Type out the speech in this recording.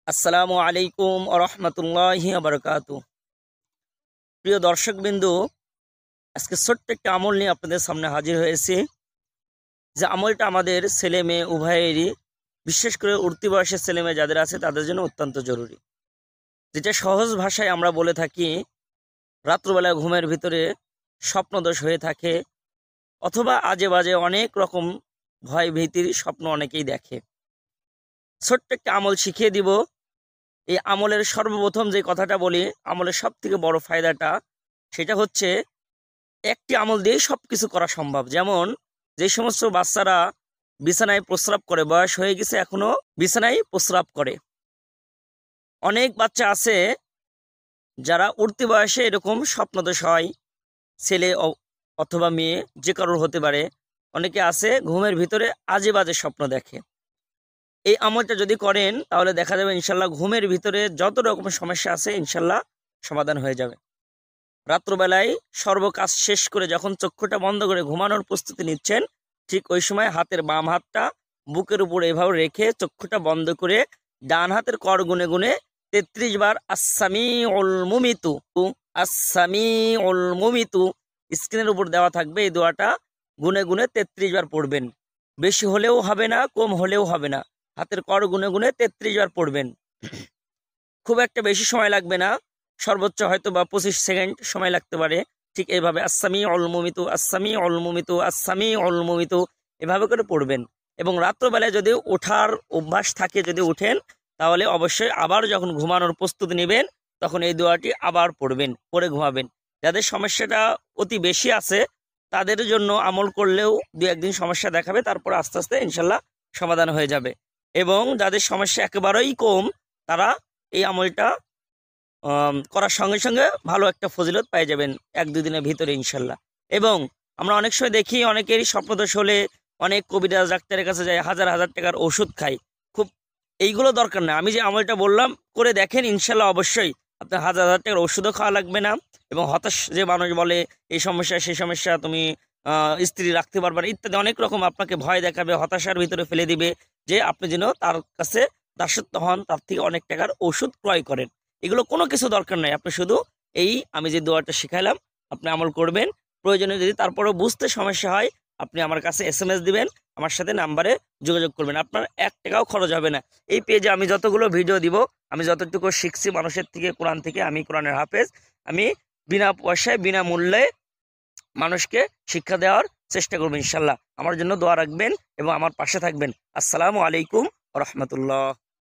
আসসালামু আলাইকুম রহমতুল্লাহি বারকাতু। প্রিয় দর্শকবিন্দু, আজকে ছোট্ট একটা আমল নিয়ে আপনাদের সামনে হাজির হয়েছি। যে আমলটা আমাদের ছেলে মেয়ে উভয়েরই, বিশেষ করে উঠতি বয়সের ছেলে মেয়ে যাদের আছে তাদের জন্য অত্যন্ত জরুরি। যেটা সহজ ভাষায় আমরা বলে থাকি, রাত্রবেলায় ঘুমের ভিতরে স্বপ্নদোষ হয়ে থাকে, অথবা আজে বাজে অনেক রকম ভয় ভীতির স্বপ্ন অনেকেই দেখে। ছোট্ট একটা আমল শিখিয়ে দিব। এই আমলের সর্বপ্রথম যে কথাটা বলি, আমলের সব থেকে বড় ফায়দাটা সেটা হচ্ছে একটি আমল দিয়েই সব কিছু করা সম্ভব। যেমন যে সমস্ত বাচ্চারা বিছানায় প্রস্রাব করে, বয়স হয়ে গেছে এখনো বিছানায় প্রস্রাব করে। অনেক বাচ্চা আছে যারা উঠতি বয়সে এরকম স্বপ্নদোষ হয়, ছেলে অথবা মেয়ে যে কারোর হতে পারে। অনেকে আছে ঘুমের ভিতরে আজে বাজে স্বপ্ন দেখে। এই আমলটা যদি করেন তাহলে দেখা যাবে ইনশাল্লাহ ঘুমের ভিতরে যত রকমের সমস্যা আছে ইনশাল্লাহ সমাধান হয়ে যাবে। রাত্রবেলায় সর্বকাজ শেষ করে যখন চক্ষুটা বন্ধ করে ঘুমানোর প্রস্তুতি নিচ্ছেন, ঠিক ওই সময় হাতের বাম হাতটা বুকের উপরে এভাবে রেখে চক্ষুটা বন্ধ করে ডান হাতের কর গুনে গুনে 33 বার আস-সামিউল মুমিতু আস-সামিউল মুমিতু স্ক্রিনের উপর দেওয়া থাকবে। এই দোয়াটা গুনে গুনে 33 বার পড়বেন। বেশি হলেও হবে না, কম হলেও হবে না। হাতের কর গুনে গুনে 33 বার পড়বেন। খুব একটা বেশি সময় লাগবে না, সর্বোচ্চ হয়তো বা 25 সেকেন্ড সময় লাগতে পারে। ঠিক এইভাবে আস-সামিউল মুমিতু আস-সামিউল মুমিতু আস-সামিউল মুমিতু এভাবে করে পড়বেন। এবং রাত্রবেলায় যদি ওঠার অভ্যাস থাকে, যদি উঠেন, তাহলে অবশ্যই আবার যখন ঘুমানোর প্রস্তুতি নেবেন তখন এই দোয়াটি আবার পড়বেন, পড়ে ঘুমাবেন। যাদের সমস্যাটা অতি বেশি আছে তাদের জন্য আমল করলেও 2-1 দিন সমস্যা দেখাবে, তারপর আস্তে আস্তে ইনশাল্লাহ সমাধান হয়ে যাবে। এবং যাদের সমস্যা একেবারেই কম তারা এই আমলটা করার সঙ্গে সঙ্গে ভালো একটা ফজিলত পেয়ে যাবেন 1-2 দিনের ভিতরে ইনশাল্লাহ। এবং আমরা অনেক সময় দেখি অনেকেরই স্বপ্নদোষ হলে অনেক কবিরাজ ডাক্তারের কাছে যায়, হাজার হাজার টাকার ওষুধ খায়। খুব এইগুলো দরকার না। আমি যে আমলটা বললাম করে দেখেন, ইনশাল্লাহ অবশ্যই আপনার হাজার হাজার টাকার ওষুধও খাওয়া লাগবে না। এবং হতাশ যে মানুষ বলে এই সমস্যা সেই সমস্যা, তুমি স্ত্রী রাখতে পারবে না ইত্যাদি অনেক রকম আপনাকে ভয় দেখাবে, হতাশার ভিতরে ফেলে দিবে, যে আপনি যেন তার কাছে দাসত্ব হন, তার থেকে অনেক টাকার ওষুধ ক্রয় করেন। এগুলো কোনো কিছু দরকার নাই। আপনি শুধু এই আমি যে দোয়াটা শিখাইলাম আপনি আমল করবেন। প্রয়োজনে যদি তারপরেও বুঝতে সমস্যা হয় আপনি আমার কাছে SMS দিবেন, আমার সাথে নাম্বারে যোগাযোগ করবেন। আপনার 1 টাকাও খরচ হবে না। এই পেজে আমি যতগুলো ভিডিও দিব, আমি যতটুকু শিখছি মানুষের থেকে, কোরআন থেকে, আমি কোরআনের হাফেজ, আমি বিনা পয়সায় বিনামূল্যে মানুষকে শিক্ষা দেওয়ার চেষ্টা করবেন ইনশাল্লাহ। আমার জন্য দোয়া রাখবেন এবং আমার পাশে থাকবেন। আসসালামু আলাইকুম রহমতুল্লাহ।